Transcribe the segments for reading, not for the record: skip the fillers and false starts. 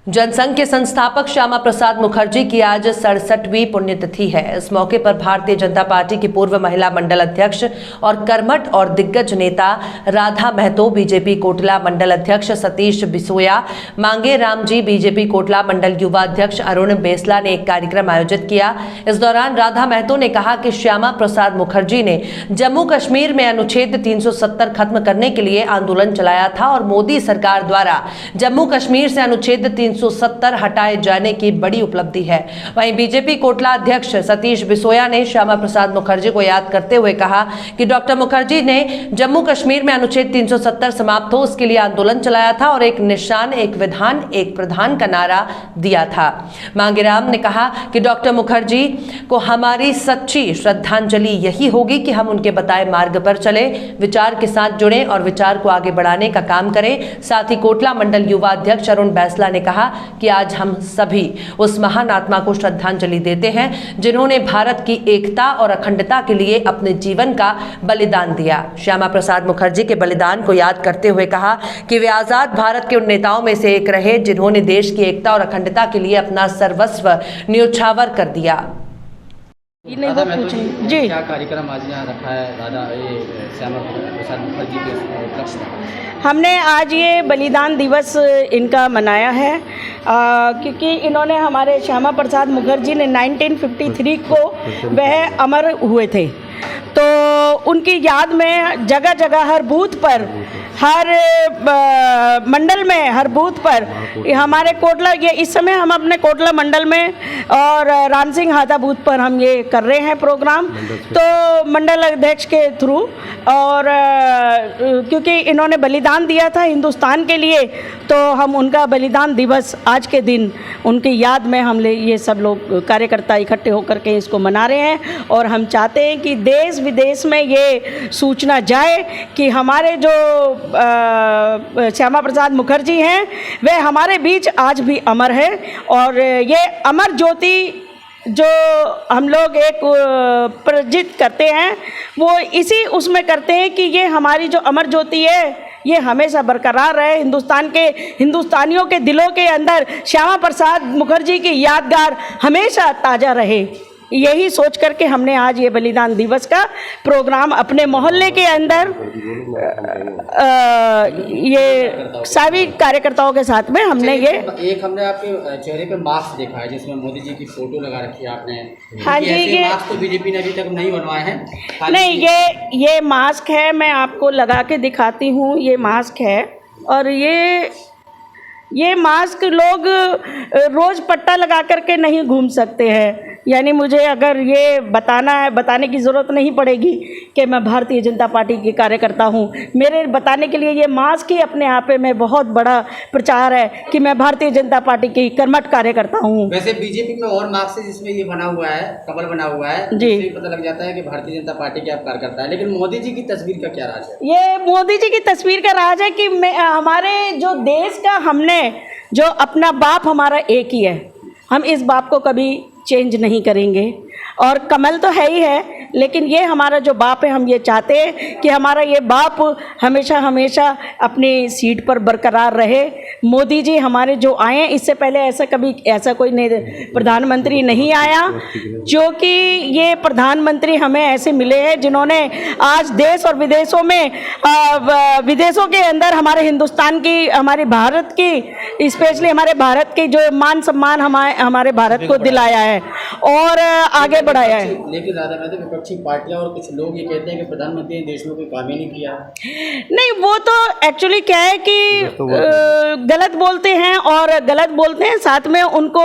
जनसंघ के संस्थापक श्यामा प्रसाद मुखर्जी की आज 67वीं पुण्यतिथि है। इस मौके पर भारतीय जनता पार्टी की पूर्व महिला मंडल अध्यक्ष और कर्मठ और दिग्गज नेता राधा महतो, बीजेपी कोटला मंडल अध्यक्ष सतीश बिसोया, मांगे राम जी, बीजेपी कोटला मंडल युवा अध्यक्ष अरुण बेसला ने एक कार्यक्रम आयोजित किया। इस दौरान राधा महतो ने कहा कि श्यामा प्रसाद मुखर्जी ने जम्मू कश्मीर में अनुच्छेद 370 खत्म करने के लिए आंदोलन चलाया था और मोदी सरकार द्वारा जम्मू कश्मीर से अनुच्छेद 370 हटाए जाने की बड़ी उपलब्धि है। वहीं बीजेपी कोटला अध्यक्ष सतीश बिसोया ने श्यामा प्रसाद मुखर्जी को याद करते हुए कहा कि डॉक्टर मुखर्जी ने जम्मू कश्मीर में अनुच्छेद 370 समाप्त हो उसके लिए आंदोलन चलाया था और एक निशान, एक विधान, एक प्रधान का नारा दिया था। मांगेराम ने कहा कि डॉक्टर मुखर्जी को हमारी सच्ची श्रद्धांजलि यही होगी कि हम उनके बताए मार्ग पर चले, विचार के साथ जुड़े और विचार को आगे बढ़ाने का काम करें। साथ ही कोटला मंडल युवा अध्यक्ष अरुण बेसला ने कहा कि आज हम सभी उस महान आत्मा को श्रद्धांजलि देते हैं जिन्होंने भारत की एकता और अखंडता के लिए अपने जीवन का बलिदान दिया। श्यामा प्रसाद मुखर्जी के बलिदान को याद करते हुए कहा कि वे आजाद भारत के उन नेताओं में से एक रहे जिन्होंने देश की एकता और अखंडता के लिए अपना सर्वस्व न्योछावर कर दिया। राधा महतो जी, क्या कार्यक्रम आज यहाँ रखा है श्यामा प्रसाद मुखर्जी के उपलक्ष्य में? हमने आज ये बलिदान दिवस इनका मनाया है क्योंकि इन्होंने हमारे श्यामा प्रसाद मुखर्जी ने 1953 को वह अमर हुए थे, तो उनकी याद में जगह जगह हर बूथ पर, हर मंडल में, हर बूथ पर हमारे कोटला, ये इस समय हम अपने कोटला मंडल में और राम सिंह हाथा बूथ पर हम ये कर रहे हैं प्रोग्राम, तो मंडल अध्यक्ष के थ्रू, और क्योंकि इन्होंने बलिदान दिया था हिंदुस्तान के लिए, तो हम उनका बलिदान दिवस आज के दिन उनकी याद में हम ये सब लोग कार्यकर्ता इकट्ठे होकर के इसको मना रहे हैं। और हम चाहते हैं कि देश विदेश में ये सूचना जाए कि हमारे जो श्यामा प्रसाद मुखर्जी हैं वे हमारे बीच आज भी अमर है, और ये अमर ज्योति जो हम लोग एक प्रज्वलित करते हैं वो इसी उसमें करते हैं कि ये हमारी जो अमर ज्योति है ये हमेशा बरकरार रहे, हिंदुस्तानियों के दिलों के अंदर श्यामा प्रसाद मुखर्जी की यादगार हमेशा ताज़ा रहे। यही सोच करके हमने आज ये बलिदान दिवस का प्रोग्राम अपने मोहल्ले के अंदर ये सभी कार्यकर्ताओं के साथ में हमने ये हमने आपके चेहरे पे मास्क देखा है जिसमें मोदी जी की फोटो लगा रखी है आपने। हाँ जी, ये मास्क तो बीजेपी ने अभी तक नहीं बनवाए हैं। नहीं, ये मास्क है, मैं आपको लगा के दिखाती हूँ। ये मास्क है और ये मास्क लोग रोज़ पट्टा लगा करके नहीं घूम सकते हैं, यानी मुझे अगर ये बताने की ज़रूरत नहीं पड़ेगी कि मैं भारतीय जनता पार्टी की कार्यकर्ता हूँ। मेरे बताने के लिए ये मास्क ही अपने आप में बहुत बड़ा प्रचार है कि मैं भारतीय जनता पार्टी की कर्मठ कार्यकर्ता हूँ। वैसे बीजेपी में और मास्क है जिसमें ये बना हुआ है, कमल बना हुआ है, जी, पता लग जाता है कि भारतीय जनता पार्टी के आप कार्यकर्ता है। लेकिन मोदी जी की तस्वीर का क्या राज है? ये मोदी जी की तस्वीर का राज है कि हमारे जो देश का, हमने जो अपना बाप हमारा एक ही है, हम इस बाप को कभी चेंज नहीं करेंगे। और कमल तो है ही है, लेकिन ये हमारा जो बाप है, हम ये चाहते हैं कि हमारा ये बाप हमेशा हमेशा अपनी सीट पर बरकरार रहे। मोदी जी हमारे जो आए हैं, इससे पहले ऐसा कोई प्रधानमंत्री नहीं आया, जो कि ये प्रधानमंत्री हमें ऐसे मिले हैं जिन्होंने आज देश और विदेशों में, विदेशों के अंदर हमारे हिंदुस्तान की, हमारे भारत की, स्पेशली हमारे भारत के जो मान सम्मान हमारे भारत को दिलाया है और आगे बढ़ाया है। लेकिन राधा महतो, विपक्षी पार्टियां और कुछ लोग ये कहते हैं कि प्रधानमंत्री ने देश में कोई काम ही नहीं किया। नहीं, वो तो एक्चुअली क्या है कि गलत बोलते हैं, और गलत बोलते हैं साथ में उनको,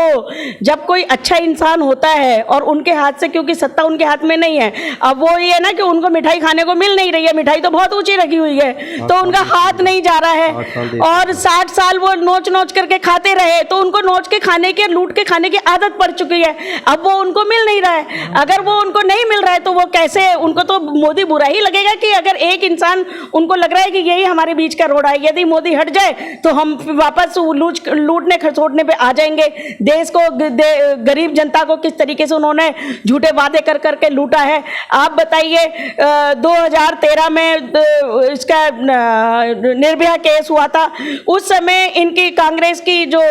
जब कोई अच्छा इंसान होता है और उनके हाथ से, क्योंकि सत्ता उनके हाथ में नहीं है, अब वो ये ना कि उनको मिठाई खाने को मिल नहीं रही है, मिठाई तो बहुत ऊंची रखी हुई है, तो उनका हाथ नहीं जा रहा है, और 60 साल वो नोच करके खाते रहे, तो उनको नोच के खाने की, लूट के खाने की आदत पड़ चुकी है। अब अब वो उनको मिल नहीं रहा है। अगर वो उनको नहीं मिल रहा है तो वो कैसे, उनको तो मोदी बुरा ही लगेगा कि अगर एक इंसान उनको लग रहा है कि यही हमारे बीच का रोड है, यदि मोदी हट जाए तो हम वापस लूटने खसोटने पे आ जाएंगे। देश को गरीब जनता को किस तरीके से उन्होंने झूठे वादे कर करके लूटा है। आप बताइए 2013 में इसका निर्भया केस हुआ था, उस समय इनकी कांग्रेस की जो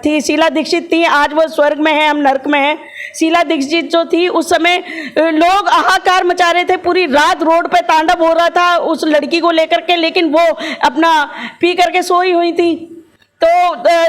थी शीला दीक्षित थी, आज वो स्वर्ग में है, हम नर्क में हैं। शीला दीक्षित जो थी उस समय लोग हाहाकार मचा रहे थे, पूरी रात रोड पे तांडव हो रहा था उस लड़की को लेकर के, लेकिन वो अपना पी करके सोई हुई थी। तो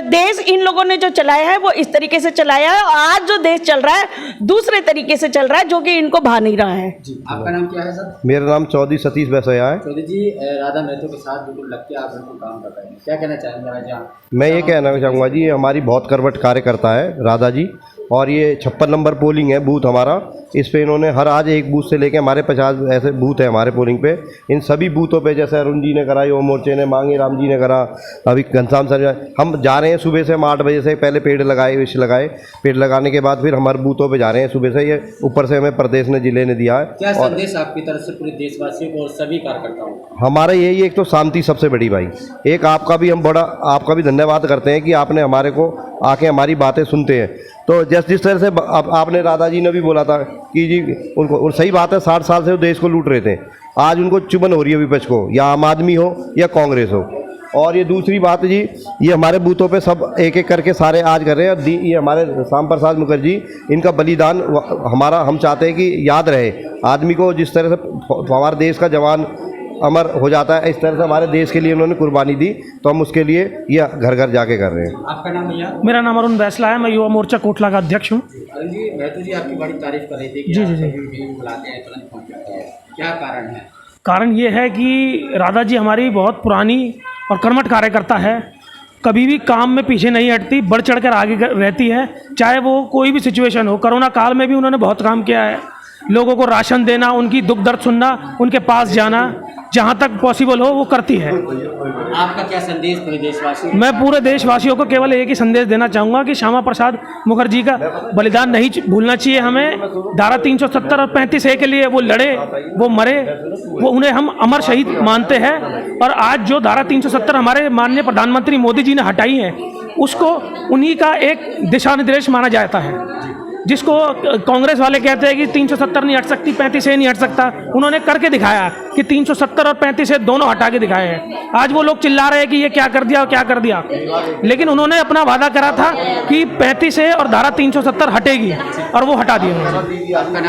देश इन लोगों ने जो चलाया है वो इस तरीके से चलाया है, और आज जो देश चल रहा है दूसरे तरीके से चल रहा है, जो कि इनको भा नहीं रहा है। जी, आपका नाम क्या है सर? मेरा नाम चौधरी सतीश बैसोया है। चौधरी जी, राधा महतो के साथ बिल्कुल लग के आप बिल्कुल काम कर रहे हैं, क्या कहना चाहेंगे राजा? मैं ये कहना चाहूँगा जी, ये हमारी बहुत करवट कार्यकर्ता है राधा जी, और ये 56 नंबर पोलिंग है बूथ हमारा। इस पे इन्होंने हर आज एक बूथ से लेके हमारे 50 ऐसे बूथ है हमारे पोलिंग पे। इन सभी बूथों पे जैसे अरुण जी ने करा, युवा मोर्चे ने, मांगे राम जी ने करा, अभी घनश्याम सर, हम जा रहे हैं सुबह से। हम 8 बजे से पहले पेड़ लगाए, विष लगाए, पेड़ लगाने के बाद फिर हमारे बूथों पे जा रहे हैं सुबह से। ये ऊपर से हमें प्रदेश ने, जिले ने दिया है। क्या संदेश आपकी तरफ से पूरे देशवासियों को और सभी कार्यकर्ताओं को? हमारा यही, एक तो शांति सबसे बड़ी भाई, एक आपका भी हम बड़ा आपका भी धन्यवाद करते हैं कि आपने हमारे को आके हमारी बातें सुनते हैं। तो जिस तरह से आपने राधा जी ने भी बोला था कि जी उनको सही बात है, 60 साल से वो देश को लूट रहे थे, आज उनको चुभन हो रही है विपक्ष को, या आम आदमी हो या कांग्रेस हो। और ये दूसरी बात जी, ये हमारे बूथों पे सब एक एक करके सारे आज कर रहे हैं। ये हमारे श्याम प्रसाद मुखर्जी, इनका बलिदान हमारा, हम चाहते हैं कि याद रहे आदमी को। जिस तरह से हमारे देश का जवान अमर हो जाता है, इस तरह से हमारे देश के लिए उन्होंने कुर्बानी दी, तो हम उसके लिए ये घर घर जाके कर रहे हैं। आपका नाम भैया? मेरा नाम अरुण बैसला है, मैं युवा मोर्चा कोटला का अध्यक्ष हूँ। अरुण जी, महतो जी आपकी बड़ी तारीफ कर रही थी कि जी, आप जी, जी। कभी भी बुलाते हैं तुरंत पहुँच जाते हैं, क्या कारण है? कारण ये है कि राधा जी हमारी बहुत पुरानी और कर्मठ कार्यकर्ता है, कभी भी काम में पीछे नहीं हटती, बढ़ चढ़ कर आगे रहती है, चाहे वो कोई भी सिचुएशन हो। कोरोना काल में भी उन्होंने बहुत काम किया है, लोगों को राशन देना, उनकी दुख दर्द सुनना, उनके पास जाना, जहाँ तक पॉसिबल हो वो करती है। आपका क्या संदेश पूरे देशवासियों? मैं पूरे देशवासियों को केवल एक ही संदेश देना चाहूँगा कि श्यामा प्रसाद मुखर्जी का बलिदान नहीं भूलना चाहिए हमें। धारा 370 और 35A के लिए वो लड़े, वो मरे, वो उन्हें हम अमर शहीद मानते हैं। और आज जो धारा 370 हमारे माननीय प्रधानमंत्री मोदी जी ने हटाई है, उसको उन्हीं का एक दिशा निर्देश माना जाता है। जिसको कांग्रेस वाले कहते हैं कि 370 नहीं हट सकती, 35A नहीं हट सकता, उन्होंने करके दिखाया कि 370 और 35A दोनों हटा के दिखाए हैं। आज वो लोग चिल्ला रहे हैं कि ये क्या कर दिया और क्या कर दिया, लेकिन उन्होंने अपना वादा करा था कि 35A और धारा 370 हटेगी, और वो हटा दिया उन्होंने।